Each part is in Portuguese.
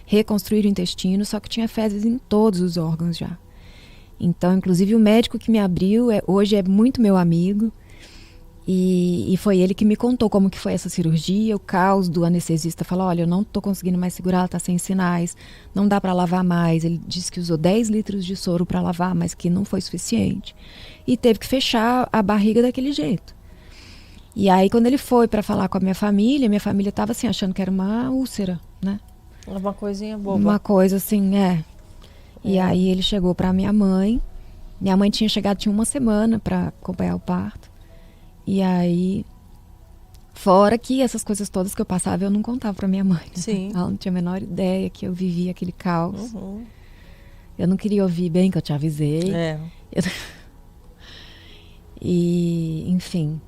reconstruir o intestino, só que tinha fezes em todos os órgãos já. Então, inclusive, o médico que me abriu hoje é muito meu amigo. E foi ele que me contou como que foi essa cirurgia, o caos do anestesista. Falou, olha, eu não estou conseguindo mais segurar, ela está sem sinais, não dá para lavar mais. Ele disse que usou 10 litros de soro para lavar, mas que não foi suficiente. E teve que fechar a barriga daquele jeito. E aí, quando ele foi para falar com a minha família estava assim, achando que era uma úlcera, né? Uma coisinha boba. Uma coisa assim, E aí ele chegou para minha mãe. Minha mãe tinha chegado, tinha uma semana para acompanhar o parto. E aí, fora que essas coisas todas que eu passava, eu não contava pra minha mãe. Sim. Ela não tinha a menor ideia que eu vivia aquele caos. Uhum. Eu não queria ouvir bem que eu te avisei. E, enfim.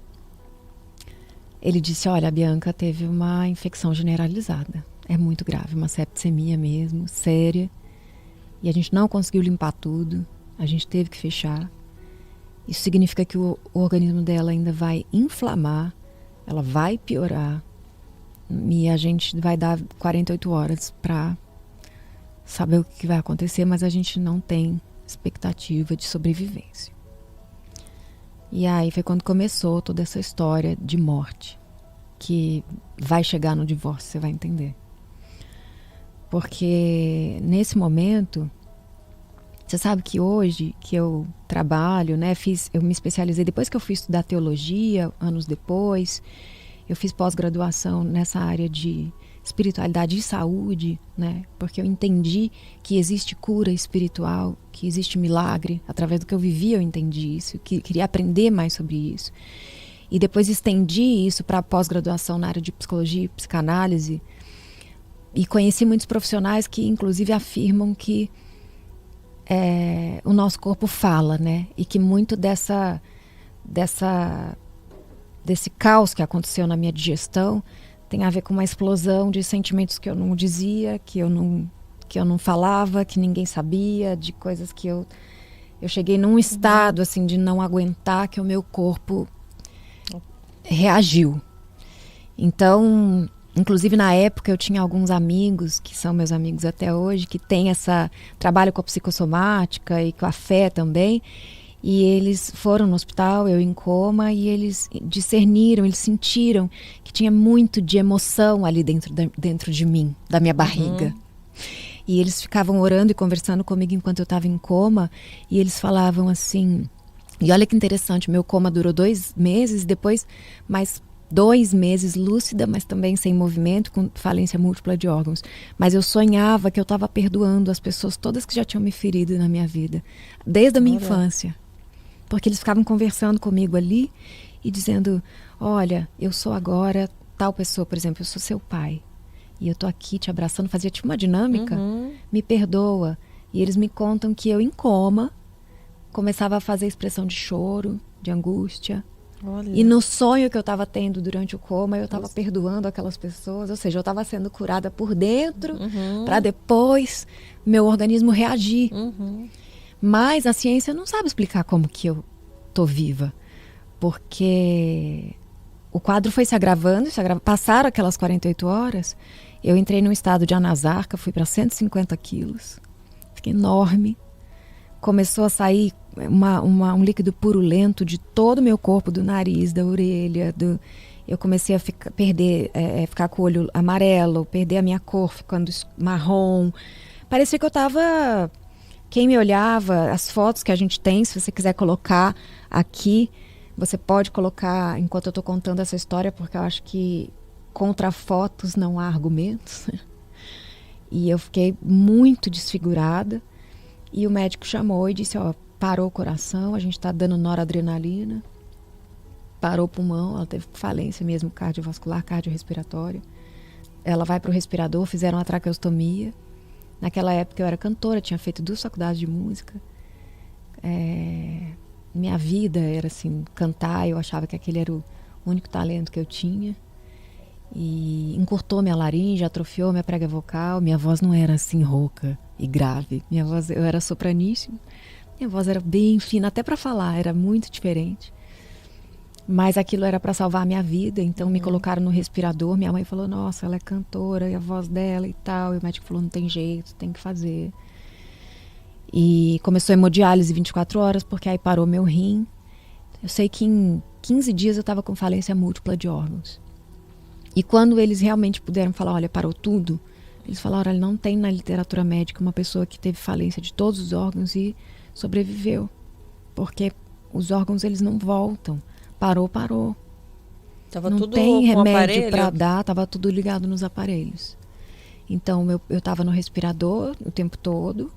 Ele disse, olha, a Bianca teve uma infecção generalizada. É muito grave, uma septicemia mesmo, séria. E a gente não conseguiu limpar tudo. A gente teve que fechar. Isso significa que o organismo dela ainda vai inflamar, ela vai piorar e a gente vai dar 48 horas para saber o que vai acontecer, mas a gente não tem expectativa de sobrevivência. E aí foi quando começou toda essa história de morte, que vai chegar no divórcio, você vai entender. Porque nesse momento... Você sabe que hoje que eu trabalho, né, eu me especializei, depois que eu fui estudar teologia, anos depois, eu fiz pós-graduação nessa área de espiritualidade e saúde, né, porque eu entendi que existe cura espiritual, que existe milagre, através do que eu vivi eu entendi isso, que queria aprender mais sobre isso. E depois estendi isso para pós-graduação na área de psicologia e psicanálise, e conheci muitos profissionais que inclusive afirmam que o nosso corpo fala, né? E que muito desse caos que aconteceu na minha digestão tem a ver com uma explosão de sentimentos que eu não dizia, que eu não falava, que ninguém sabia, de coisas que eu cheguei num estado assim de não aguentar, que o meu corpo reagiu. Então, inclusive na época eu tinha alguns amigos, que são meus amigos até hoje, que trabalham com a psicossomática e com a fé também, e eles foram no hospital, eu em coma, e eles discerniram, eles sentiram que tinha muito de emoção ali dentro de mim, da minha barriga. E eles ficavam orando e conversando comigo enquanto eu estava em coma, e eles falavam assim, e olha que interessante, meu coma durou 2 meses, depois mais 2 meses lúcida, mas também sem movimento, com falência múltipla de órgãos. Mas eu sonhava que eu estava perdoando as pessoas todas que já tinham me ferido na minha vida, desde a minha infância. Porque eles ficavam conversando comigo ali e dizendo, olha, eu sou agora tal pessoa, por exemplo, eu sou seu pai. E eu tô aqui te abraçando, fazia tipo uma dinâmica, me perdoa. E eles me contam que eu em coma começava a fazer expressão de choro, de angústia. Olha. E no sonho que eu estava tendo durante o coma, eu estava perdoando aquelas pessoas, ou seja, eu estava sendo curada por dentro para depois meu organismo reagir. Mas a ciência não sabe explicar como que eu tô viva, porque o quadro foi se agravando, passaram aquelas 48 horas, eu entrei num estado de anasarca, fui para 150 quilos, fiquei enorme, começou a sair um líquido purulento de todo o meu corpo, do nariz, da orelha, eu comecei a ficar com o olho amarelo, perder a minha cor ficando marrom. Parecia que eu estava... Quem me olhava, as fotos que a gente tem, se você quiser colocar aqui, você pode colocar enquanto eu estou contando essa história, porque eu acho que contra fotos não há argumentos. E eu fiquei muito desfigurada. E o médico chamou e disse, parou o coração, a gente está dando noradrenalina, parou o pulmão, ela teve falência mesmo cardiovascular, cardiorrespiratória. Ela vai para o respirador, fizeram a traqueostomia. Naquela época eu era cantora, tinha feito 2 faculdades de música. Minha vida era assim, cantar, eu achava que aquele era o único talento que eu tinha. E encurtou minha laringe, atrofiou minha prega vocal, minha voz não era assim rouca e grave. Minha voz, eu era sopraníssima. Minha voz era bem fina, até para falar, era muito diferente. Mas aquilo era para salvar a minha vida, então me colocaram no respirador. Minha mãe falou, nossa, ela é cantora, e a voz dela e tal. E o médico falou, não tem jeito, tem que fazer. E começou a hemodiálise 24 horas, porque aí parou meu rim. Eu sei que em 15 dias eu estava com falência múltipla de órgãos. E quando eles realmente puderam falar, olha, parou tudo, eles falaram, olha, não tem na literatura médica uma pessoa que teve falência de todos os órgãos e sobreviveu. Porque os órgãos, eles não voltam. Parou. Tava não tudo tem com remédio para dar, tava tudo ligado nos aparelhos. Então eu tava no respirador o tempo todo.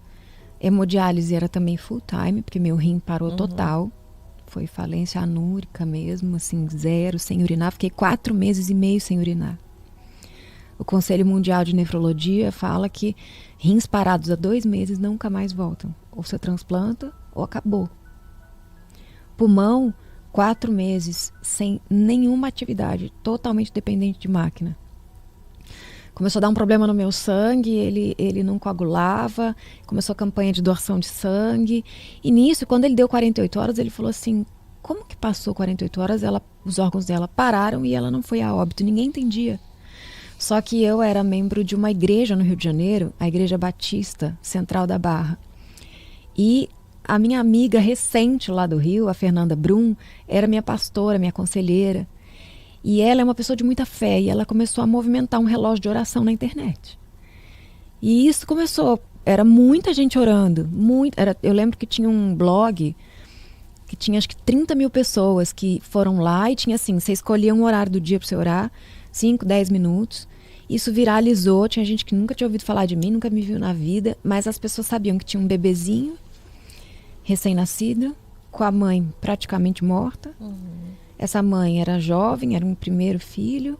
Hemodiálise era também full time, porque meu rim parou total. Foi falência anúrica mesmo, assim, 0, sem urinar. Fiquei 4 meses e meio sem urinar. O Conselho Mundial de Nefrologia fala que rins parados há 2 meses nunca mais voltam. Ou você transplanta ou acabou. Pulmão, 4 meses sem nenhuma atividade, totalmente dependente de máquina. Começou a dar um problema no meu sangue, ele não coagulava, começou a campanha de doação de sangue. E nisso, quando ele deu 48 horas, ele falou assim, como que passou 48 horas, os órgãos dela pararam e ela não foi a óbito? Ninguém entendia. Só que eu era membro de uma igreja no Rio de Janeiro, a Igreja Batista Central da Barra. E a minha amiga recente lá do Rio, a Fernanda Brum, era minha pastora, minha conselheira. E ela é uma pessoa de muita fé e ela começou a movimentar um relógio de oração na internet. E isso começou, era muita gente orando, eu lembro que tinha um blog que tinha acho que 30 mil pessoas que foram lá e tinha assim, você escolhia um horário do dia para você orar, 5, 10 minutos. Isso viralizou, tinha gente que nunca tinha ouvido falar de mim, nunca me viu na vida, mas as pessoas sabiam que tinha um bebezinho recém-nascido, com a mãe praticamente morta. Essa mãe era jovem, era um primeiro filho.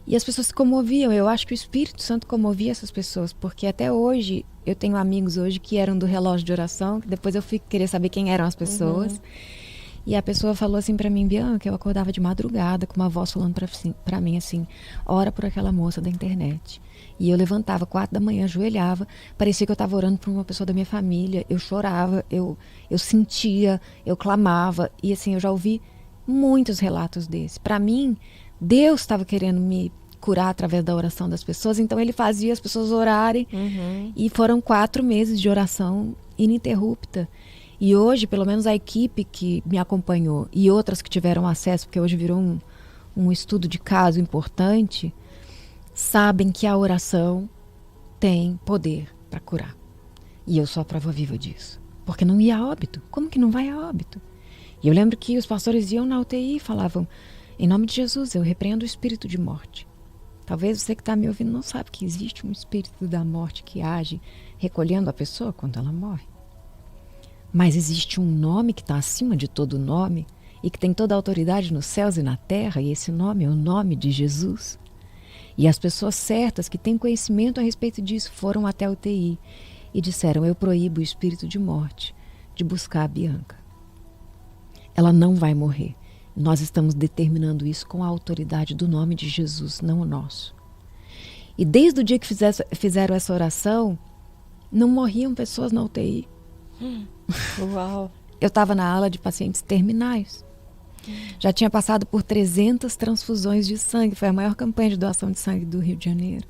E as pessoas se comoviam. Eu acho que o Espírito Santo comovia essas pessoas, porque até hoje, eu tenho amigos hoje que eram do relógio de oração, que depois eu fui querer saber quem eram as pessoas. E a pessoa falou assim pra mim, Bianca, eu acordava de madrugada com uma voz falando pra mim assim, ora por aquela moça da internet. E eu levantava 4 da manhã, ajoelhava, parecia que eu estava orando por uma pessoa da minha família, eu chorava, eu sentia, eu clamava. E assim, eu já ouvi muitos relatos desses. Para mim, Deus estava querendo me curar através da oração das pessoas, então ele fazia as pessoas orarem. E foram 4 meses de oração ininterrupta. E hoje, pelo menos a equipe que me acompanhou e outras que tiveram acesso, porque hoje virou um estudo de caso importante, sabem que a oração tem poder para curar. E eu sou a prova viva disso. Porque não ia a óbito. Como que não vai a óbito? E eu lembro que os pastores iam na UTI e falavam, em nome de Jesus, eu repreendo o espírito de morte. Talvez você que está me ouvindo não sabe que existe um espírito da morte que age recolhendo a pessoa quando ela morre. Mas existe um nome que está acima de todo nome e que tem toda a autoridade nos céus e na terra, e esse nome é o nome de Jesus. E as pessoas certas que têm conhecimento a respeito disso foram até a UTI e disseram, eu proíbo o espírito de morte de buscar a Bianca. Ela não vai morrer. Nós estamos determinando isso com a autoridade do nome de Jesus, não o nosso. E desde o dia que fizeram essa oração, não morriam pessoas na UTI. Uau! Eu estava na ala de pacientes terminais. Já tinha passado por 300 transfusões de sangue. Foi a maior campanha de doação de sangue do Rio de Janeiro.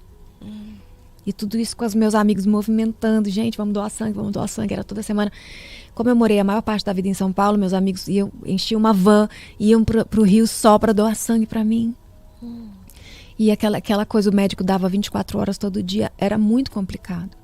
E tudo isso com os meus amigos movimentando. Gente, vamos doar sangue. Era toda semana. Como eu morei a maior parte da vida em São Paulo, meus amigos enchiam uma van, iam pro Rio só para doar sangue para mim. E aquela coisa, o médico dava 24 horas todo dia. Era muito complicado.